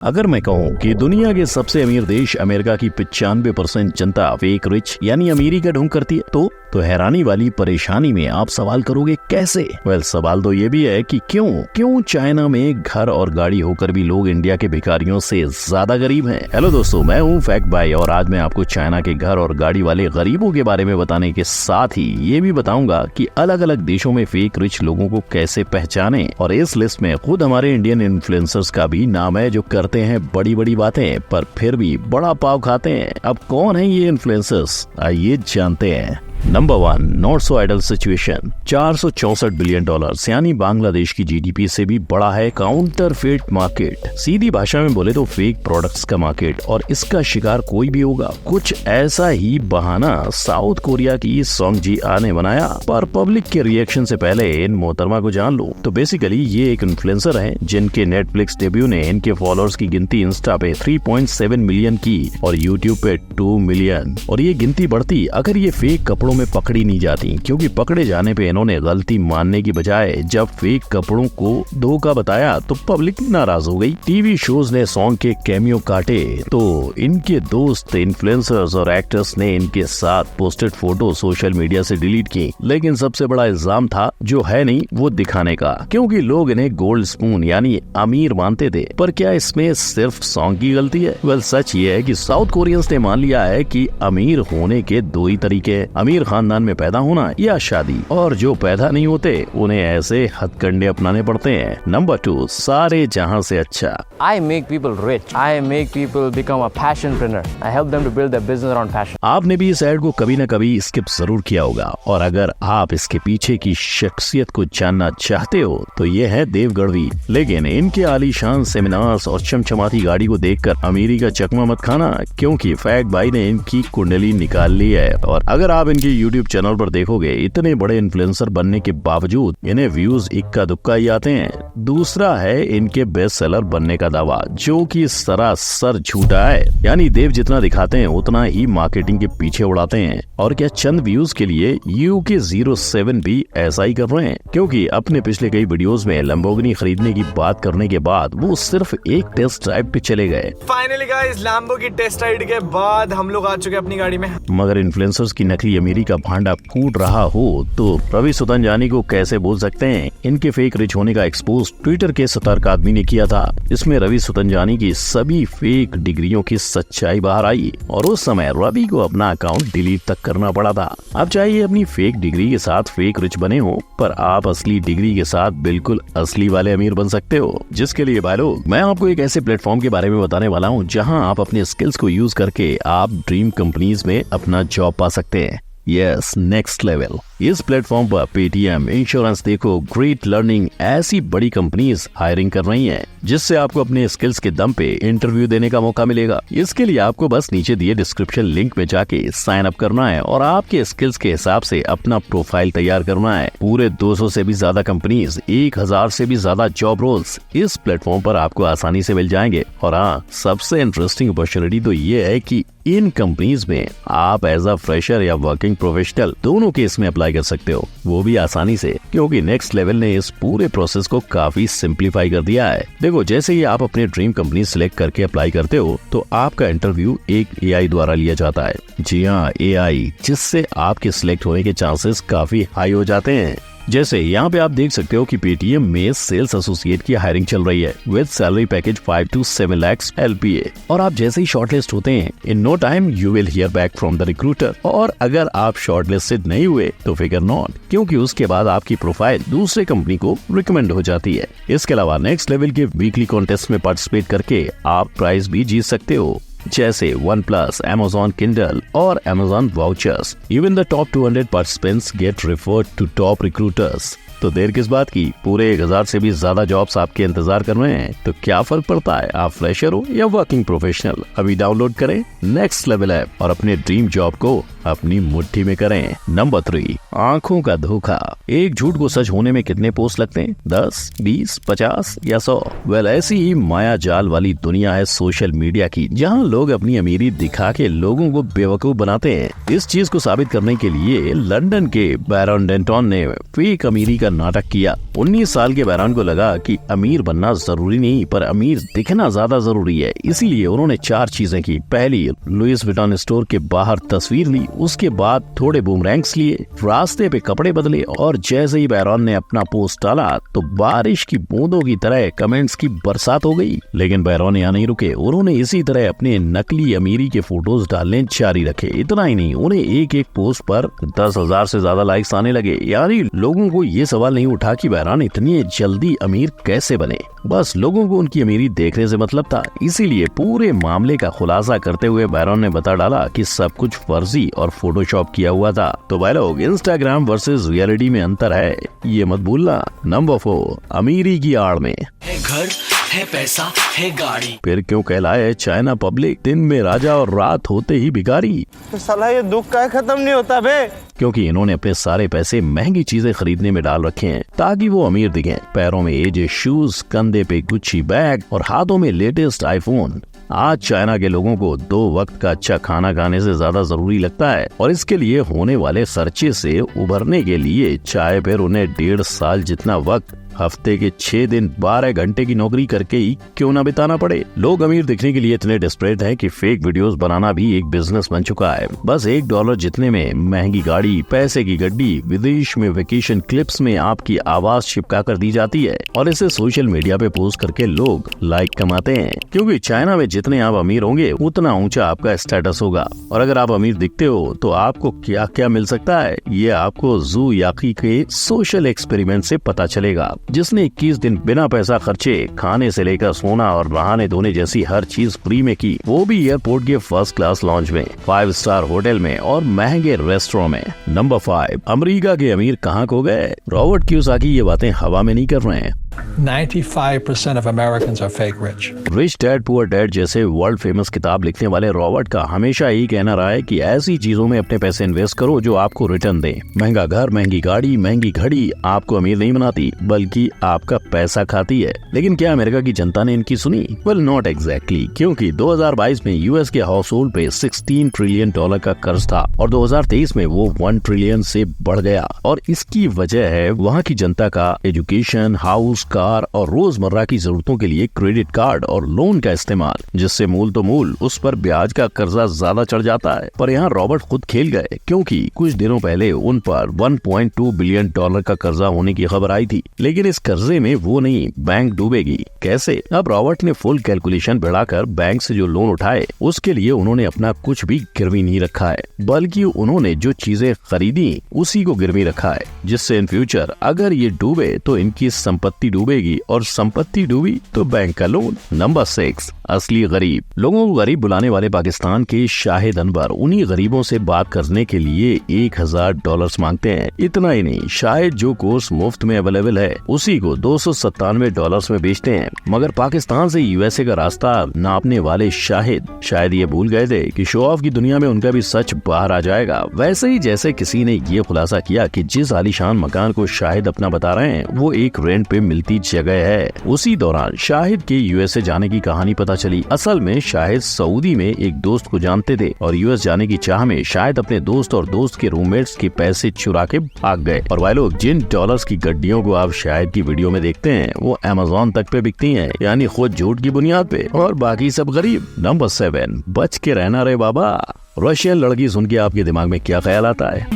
अगर मैं कहूं कि दुनिया के सबसे अमीर देश अमेरिका की 95% जनता फेक रिच यानी अमीरी का ढोंग करती है तो हैरानी वाली परेशानी में आप सवाल करोगे कैसे? सवाल तो ये भी है कि क्यों चाइना में घर और गाड़ी होकर भी लोग इंडिया के भिखारियों से ज्यादा गरीब हैं। हेलो दोस्तों, मैं हूं फैक्ट भाई और आज मैं आपको चाइना के घर और गाड़ी वाले गरीबों के बारे में बताने के साथ ही ये भी बताऊंगा कि अलग अलग देशों में फेक रिच लोगों को कैसे पहचाने। और इस लिस्ट में खुद हमारे इंडियन इन्फ्लुएंसर्स का भी नाम है जो करते हैं बड़ी बड़ी बातें पर फिर भी बड़ा पाव खाते हैं। अब कौन है ये इन्फ्लुएंसर्स, आइए जानते हैं। Number 1, not so ideal situation. $464 billion यानी बांग्लादेश की जीडीपी से भी बड़ा है काउंटरफेट मार्केट। सीधी भाषा में बोले तो फेक प्रोडक्ट्स का मार्केट, और इसका शिकार कोई भी होगा। कुछ ऐसा ही बहाना साउथ कोरिया की सोंग जी आ ने बनाया, पर पब्लिक के रिएक्शन से पहले इन मोहतरमा को जान लो। तो बेसिकली ये एक इन्फ्लुएंसर है जिनके नेटफ्लिक्स डेब्यू ने इनके फॉलोअर्स की गिनती इंस्टा पे 3.7 मिलियन की और यूट्यूब पे 2 मिलियन। और ये गिनती बढ़ती अगर ये फेक कपड़ों में पकड़ी नहीं जाती, क्योंकि पकड़े जाने पे इन्होंने गलती मानने की बजाय जब फेक कपड़ों को धोखा बताया तो पब्लिक नाराज हो गई। टीवी शोज ने सॉन्ग के कैमियो काटे तो इनके दोस्त इन्फ्लुएंसर्स और एक्टर्स ने इनके साथ पोस्टेड फोटो सोशल मीडिया से डिलीट की। लेकिन सबसे बड़ा इल्जाम था जो है नहीं वो दिखाने का, क्योंकि लोग इन्हें गोल्ड स्पून यानी अमीर मानते थे। पर क्या इसमें सिर्फ सॉन्ग की गलती है? सच ये है कि साउथ कोरियंस ने मान लिया है कि अमीर होने के दो ही तरीके, अमीर खानदान में पैदा होना या शादी, और जो पैदा नहीं होते उन्हें ऐसे हथकंडे अपनाने पड़ते हैं। नंबर 2, सारे जहां से अच्छा। I make people rich. I make people become a passionpreneur. I help them to build their business around passion. आपने भी इस ऐड को कभी न कभी स्किप जरूर किया होगा, और अगर आप इसके पीछे की शख्सियत को जानना चाहते हो तो ये है देव गढ़वी। लेकिन इनके आलीशान सेमिनार्स और चमचमाती गाड़ी को देखकर अमीरी का चकमा मत खाना, क्योंकि फैक्ट भाई ने इनकी कुंडली निकाल ली है। और अगर आप इनके यूट्यूब चैनल पर देखोगे इतने बड़े इन्फ्लुएंसर बनने के बावजूद इन्हें व्यूज इक्का दुक्का ही आते हैं। दूसरा है इनके बेस्ट सेलर बनने का दावा, जो कि सरासर झूठा है। यानी देव जितना दिखाते हैं उतना ही मार्केटिंग के पीछे उड़ाते हैं। और क्या चंद व्यूज के लिए UK07 भी ऐसा ही कर रहे हैं, क्योंकि अपने पिछले कई वीडियोस में लैम्बोर्गिनी खरीदने की बात करने के बाद वो सिर्फ एक टेस्ट ड्राइव पे चले गए। फाइनली गाइस, लैम्बो की टेस्ट राइड के बाद हम लोग आ चुके अपनी गाड़ी में। मगर इन्फ्लुएंसर्स की नकली अमीरी का भांडा फूट रहा हो तो रवि सुतंजानी को कैसे बोल सकते हैं? इनके फेक रिच होने का एक्सपोज ट्विटर के सतर्क आदमी ने किया था। इसमें रवि सुतंजानी की सभी फेक डिग्रियों की सच्चाई बाहर आई, और उस समय रवि को अपना अकाउंट डिलीट तक करना पड़ा था। अब चाहिए अपनी फेक डिग्री के साथ फेक रिच बने हो, पर आप असली डिग्री के साथ बिल्कुल असली वाले अमीर बन सकते हो। जिसके लिए भाई लोग मैं आपको एक ऐसे प्लेटफॉर्म के बारे में बताने वाला हूँ जहाँ आप अपने स्किल्स को यूज करके आप ड्रीम कंपनीज में अपना जॉब पा सकते हैं। Yes, next level. इस प्लेटफॉर्म पर पेटीएम, इंश्योरेंस देखो, ग्रेट लर्निंग ऐसी बड़ी कंपनीज हायरिंग कर रही हैं, जिससे आपको अपने स्किल्स के दम पे इंटरव्यू देने का मौका मिलेगा। इसके लिए आपको बस नीचे दिए डिस्क्रिप्शन लिंक में जाके साइन अप करना है और आपके स्किल्स के हिसाब से अपना प्रोफाइल तैयार करना है। पूरे 200 से भी ज्यादा कंपनीज, 1000 से भी ज्यादा जॉब रोल्स इस प्लेटफॉर्म पर आपको आसानी से मिल जाएंगे। और हाँ, सबसे इंटरेस्टिंग अपॉर्चुनिटी तो ये है कि इन कंपनीज में आप एज अ फ्रेशर या वर्किंग प्रोफेशनल दोनों केस में अप्लाई कर सकते हो, वो भी आसानी से, क्योंकि नेक्स्ट लेवल ने इस पूरे प्रोसेस को काफी सिंप्लीफाई कर दिया है। देखो, जैसे ही आप अपने ड्रीम कंपनी सिलेक्ट करके अप्लाई करते हो तो आपका इंटरव्यू एक AI द्वारा लिया जाता है। जी हाँ, AI, जिससे आपके सिलेक्ट होने के चांसेस काफी हाई हो जाते हैं। जैसे यहाँ पे आप देख सकते हो कि पेटीएम में सेल्स एसोसिएट की हायरिंग चल रही है with salary package 5 to 7 lakhs LPA। और आप जैसे ही शॉर्टलिस्ट होते हैं, in no time you will hear back from the recruiter. और अगर आप शॉर्टलिस्टेड नहीं हुए तो फिकर नॉट, क्योंकि उसके बाद आपकी प्रोफाइल दूसरे कंपनी को रिकमेंड हो जाती है। इसके अलावा नेक्स्ट लेवल के वीकली कॉन्टेस्ट में पार्टिसिपेट करके आप प्राइज भी जीत सकते हो, जैसे OnePlus, Amazon Kindle और Amazon Vouchers। Even the top 200 participants get referred to top recruiters। तो देर किस बात की, पूरे 1000 से भी ज्यादा जॉब्स आपके इंतजार कर रहे हैं। तो क्या फर्क पड़ता है आप फ्रेशर हो या वर्किंग प्रोफेशनल? अभी डाउनलोड करें नेक्स्ट लेवल ऐप और अपने ड्रीम जॉब को अपनी मुट्ठी में करें। नंबर 3, आंखों का धोखा। एक झूठ को सच होने में कितने पोस्ट लगते हैं? 10, 20, 50 या 100? ऐसी ही माया जाल वाली दुनिया है सोशल मीडिया की, जहाँ लोग अपनी अमीरी दिखा के लोगों को बेवकूफ बनाते हैं। इस चीज को साबित करने के लिए लंदन के बैरन डेंटन ने फेक अमीरी का का नाटक किया। 19 साल के बैरॉन को लगा कि अमीर बनना जरूरी नहीं पर अमीर दिखना ज्यादा जरूरी है, इसीलिए उन्होंने 4 चीजें की। पहली, लुइस विटॉन स्टोर के बाहर तस्वीर ली, उसके बाद थोड़े बूमरैंग्स लिए, रास्ते पे कपड़े बदले और जैसे ही बैरॉन ने अपना पोस्ट डाला तो बारिश की बूंदों की तरह कमेंट्स की बरसात हो गई। लेकिन बैरॉन यहाँ नहीं रुके, उन्होंने इसी तरह अपने नकली अमीरी के फोटोज डालने जारी रखे। इतना ही नहीं, उन्हें एक एक पोस्ट पर 10,000 से ज्यादा लाइक्स आने लगे। यानी लोगों को ये सवाल नहीं उठा कि बैरॉन इतनी जल्दी अमीर कैसे बने, बस लोगों को उनकी अमीरी देखने से मतलब था। इसीलिए पूरे मामले का खुलासा करते हुए बैरॉन ने बता डाला कि सब कुछ फर्जी और फोटोशॉप किया हुआ था। तो भाई लोग, इंस्टाग्राम वर्सेस रियलिटी में अंतर है, ये मत भूलना। नंबर 4, अमीरी की आड़ में है घर, है पैसा, है गाड़ी। फिर क्यों कहलाए चाइना पब्लिक दिन में राजा और रात होते ही भिखारी? तो साला ये दुख का खत्म नहीं होता बे। क्योंकि इन्होंने अपने सारे पैसे महंगी चीजें खरीदने में डाल रखे हैं ताकि वो अमीर दिखें। पैरों में एजे शूज, कंधे पे गुच्ची बैग और हाथों में लेटेस्ट आईफोन। आज चाइना के लोगों को 2 वक्त का अच्छा खाना खाने से ज्यादा जरूरी लगता है और इसके लिए होने वाले खर्चे से उभरने के लिए चाहे फिर उन्हें 1.5 साल जितना वक्त हफ्ते के 6 दिन 12 घंटे की नौकरी करके ही क्यों ना बिताना पड़े। लोग अमीर दिखने के लिए इतने डेस्परेट हैं कि फेक वीडियोस बनाना भी एक बिजनेस बन चुका है। बस $1 जितने में महंगी गाड़ी, पैसे की गड्डी, विदेश में वेकेशन क्लिप्स में आपकी आवाज चिपका कर दी जाती है और इसे सोशल मीडिया पे पोस्ट करके लोग लाइक कमाते हैं। क्योंकि चाइना में जितने आप अमीर होंगे उतना ऊंचा आपका स्टेटस होगा और अगर आप अमीर दिखते हो तो आपको क्या क्या मिल सकता है ये आपको जू याकी के सोशल एक्सपेरिमेंट से पता चलेगा, जिसने 21 दिन बिना पैसा खर्चे खाने से लेकर सोना और नहाने धोने जैसी हर चीज फ्री में की, वो भी एयरपोर्ट के फर्स्ट क्लास लॉन्च में, 5 स्टार होटल में और महंगे रेस्टोरेंट में। नंबर 5, अमेरिका के अमीर कहाँ खो गए? रॉबर्ट कियोसाकी ये बातें हवा में नहीं कर रहे हैं। 95% of Americans are fake rich. Rich dad poor dad जैसे वर्ल्ड फेमस किताब लिखने वाले रॉबर्ट का हमेशा यही कहना रहा है कि ऐसी चीजों में अपने पैसे इन्वेस्ट करो जो आपको रिटर्न दे। महंगा घर, महंगी गाड़ी, महंगी घड़ी आपको अमीर नहीं बनाती बल्कि आपका पैसा खाती है। लेकिन क्या अमेरिका की जनता ने इनकी सुनी? वेल, नॉट एग्जैक्टली, क्योंकि 2022 में यूएस के हाउस होल्ड पे $16 ट्रिलियन का कर्ज था और 2023 में वो 1 ट्रिलियन से बढ़ गया और इसकी वजह है वहाँ की जनता का एजुकेशन, हाउस, कार और रोजमर्रा की जरूरतों के लिए क्रेडिट कार्ड और लोन का इस्तेमाल, जिससे मूल तो मूल उस पर ब्याज का कर्जा ज्यादा चढ़ जाता है। पर यहाँ रॉबर्ट खुद खेल गए क्योंकि कुछ दिनों पहले उन पर $1.2 बिलियन का कर्जा होने की खबर आई थी। लेकिन इस कर्जे में वो नहीं, बैंक डूबेगी। कैसे? अब रॉबर्ट ने फुल कैलकुलेशन बढ़ाकर बैंक से जो लोन उठाए उसके लिए उन्होंने अपना कुछ भी गिरवी नहीं रखा है, बल्कि उन्होंने जो चीजें खरीदी उसी को गिरवी रखा है, जिससे इन फ्यूचर अगर ये डूबे तो इनकी संपत्ति डूबेगी और संपत्ति डूबी तो बैंक का लोन। नंबर 6, असली गरीब। लोगों को गरीब बुलाने वाले पाकिस्तान के शाहिद अनवर उन्हीं गरीबों से बात करने के लिए $1,000 मांगते हैं। इतना ही नहीं, शायद जो कोर्स मुफ्त में अवेलेबल है उसी को $297 में बेचते हैं। मगर पाकिस्तान से यूएसए का रास्ता नापने वाले शायद ये भूल गए थे कि शो ऑफ की दुनिया में उनका भी सच बाहर आ जाएगा। वैसे ही जैसे किसी ने ये खुलासा किया कि जिस आलीशान मकान को शाहिद अपना बता रहे हैं वो एक रेंट पे मिलती जगह है, उसी दौरान शाहिद के यूएसए जाने की कहानी पता चली। असल में शाहिद सऊदी में एक दोस्त को जानते थे और यूएस जाने की चाह में शाहिद अपने दोस्त और दोस्त के रूममेट्स के पैसे चुरा के भाग गए। और भाई लोग, जिन डॉलर्स की गड्डियों को आप शाहिद की वीडियो में देखते हैं वो अमेज़न तक पे बिकती हैं, यानी खुद झूठ की बुनियाद पे, और बाकी सब गरीब। नंबर 7, बच के रहना रे बाबा। रशियन लड़की सुन के आपके दिमाग में क्या ख्याल आता है?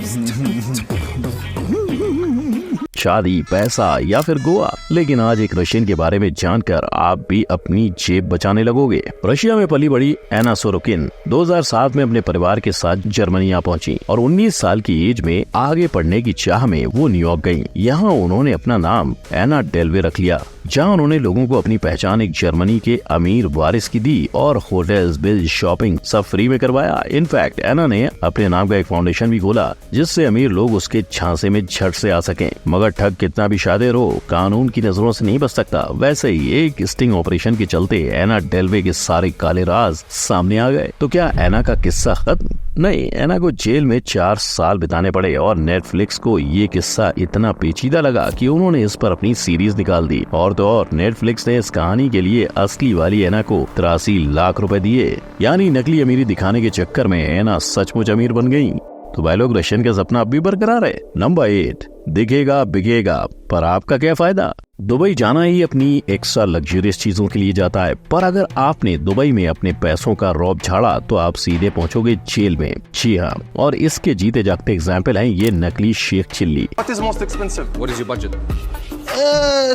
शादी, पैसा या फिर गोवा? लेकिन आज एक रशियन के बारे में जानकर आप भी अपनी जेब बचाने लगोगे। रशिया में पली बड़ी एना सोरोकिन 2007 में अपने परिवार के साथ जर्मनी आ पहुंची और 19 साल की एज में आगे पढ़ने की चाह में वो न्यूयॉर्क गयी। यहाँ उन्होंने अपना नाम एना डेलवे रख लिया, जहाँ उन्होंने लोगों को अपनी पहचान एक जर्मनी के अमीर वारिस की दी और होटल्स, बिल, शॉपिंग सब फ्री में करवाया। इनफैक्ट एना ने अपने नाम का एक फाउंडेशन भी खोला जिससे अमीर लोग उसके झांसे में झट से आ सकें। मगर ठग कितना भी शातिर हो, कानून की नजरों से नहीं बच सकता। वैसे ही एक स्टिंग ऑपरेशन के चलते एना डेलवे के सारे काले राज सामने आ गए। तो क्या एना का किस्सा खत्म? नहीं, एना को जेल में 4 साल बिताने पड़े और नेटफ्लिक्स को ये किस्सा इतना पेचीदा लगा कि उन्होंने इस पर अपनी सीरीज निकाल दी। और तो और नेटफ्लिक्स ने इस कहानी के लिए असली वाली एना को 83 लाख रुपए दिए। यानी नकली अमीरी दिखाने के चक्कर में एना सचमुच अमीर बन गई। तो भाई लोग रशियन का सपना अब भी बरकरार है। नंबर 8, दिखेगा बिकेगा पर आपका क्या फायदा। दुबई जाना ही अपनी एक्स्ट्रा लग्जरियस चीजों के लिए जाता है, पर अगर आपने दुबई में अपने पैसों का रौब झाड़ा तो आप सीधे पहुंचोगे जेल में। जी हाँ, और इसके जीते जागते एग्जाम्पल हैं ये नकली Sheikh Chilli. What is most expensive? What is your budget?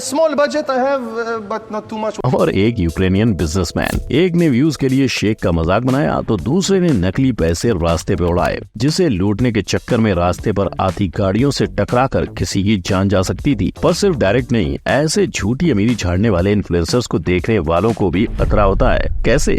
Small budget I have, but not too much. और एक यूक्रेनियन बिजनेसमैन, एक ने व्यूज के लिए शेख का मजाक बनाया तो दूसरे ने नकली पैसे रास्ते पे उड़ाए, जिसे लूटने के चक्कर में रास्ते पर आती गाड़ियों से टकराकर किसी की जान जा सकती थी। पर सिर्फ डायरेक्ट नहीं, ऐसे झूठी अमीरी झाड़ने वाले इन्फ्लुएंसर्स को देखने वालों को भी खतरा होता है। कैसे?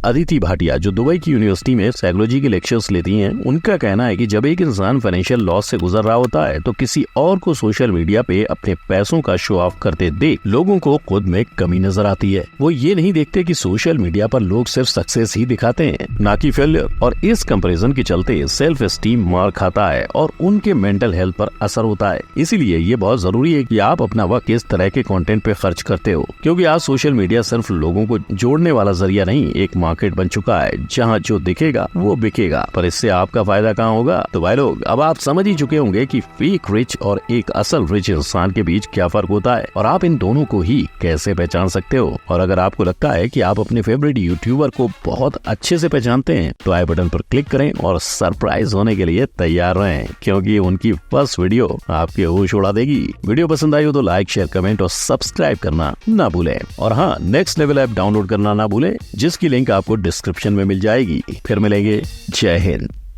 अदिति भाटिया जो दुबई की यूनिवर्सिटी में साइकोलॉजी के लेक्चर्स लेती हैं, उनका कहना है कि जब एक इंसान फाइनेंशियल लॉस से गुजर रहा होता है तो किसी और को सोशल मीडिया पे अपने पैसों का शो ऑफ करते देख लोगों को खुद में कमी नजर आती है। वो ये नहीं देखते कि सोशल मीडिया पर लोग सिर्फ सक्सेस ही दिखाते हैं, ना कि फेलियर। और इस कंपैरिजन के चलते सेल्फ एस्टीम मार खाता है और उनके मेंटल हेल्थ पर असर होता है। इसीलिए ये बहुत जरूरी है कि आप अपना वक्त इस तरह के कंटेंट पे खर्च करते हो, क्योंकि आज सोशल मीडिया सिर्फ लोगों को जोड़ने वाला जरिया नहीं, एक मार्केट बन चुका है जहाँ जो दिखेगा वो बिकेगा। पर इससे आपका फायदा कहाँ होगा? तो भाई लोग, अब आप समझ ही चुके होंगे कि फेक रिच और एक असल रिच इंसान के बीच क्या फर्क होता है और आप इन दोनों को ही कैसे पहचान सकते हो। और अगर आपको लगता है कि आप अपने फेवरेट यूट्यूबर को बहुत अच्छे से पहचानते हैं तो आई बटन पर क्लिक करें और सरप्राइज होने के लिए तैयार रहें, क्योंकि उनकी फर्स्ट वीडियो आपके होश उड़ा देगी। वीडियो पसंद आई हो तो लाइक, शेयर, कमेंट और सब्सक्राइब करना ना भूलें। और हाँ, नेक्स्ट लेवल ऐप डाउनलोड करना ना भूलें, जिसकी लिंक आपको डिस्क्रिप्शन में मिल जाएगी। फिर मिलेंगे। जय हिंद।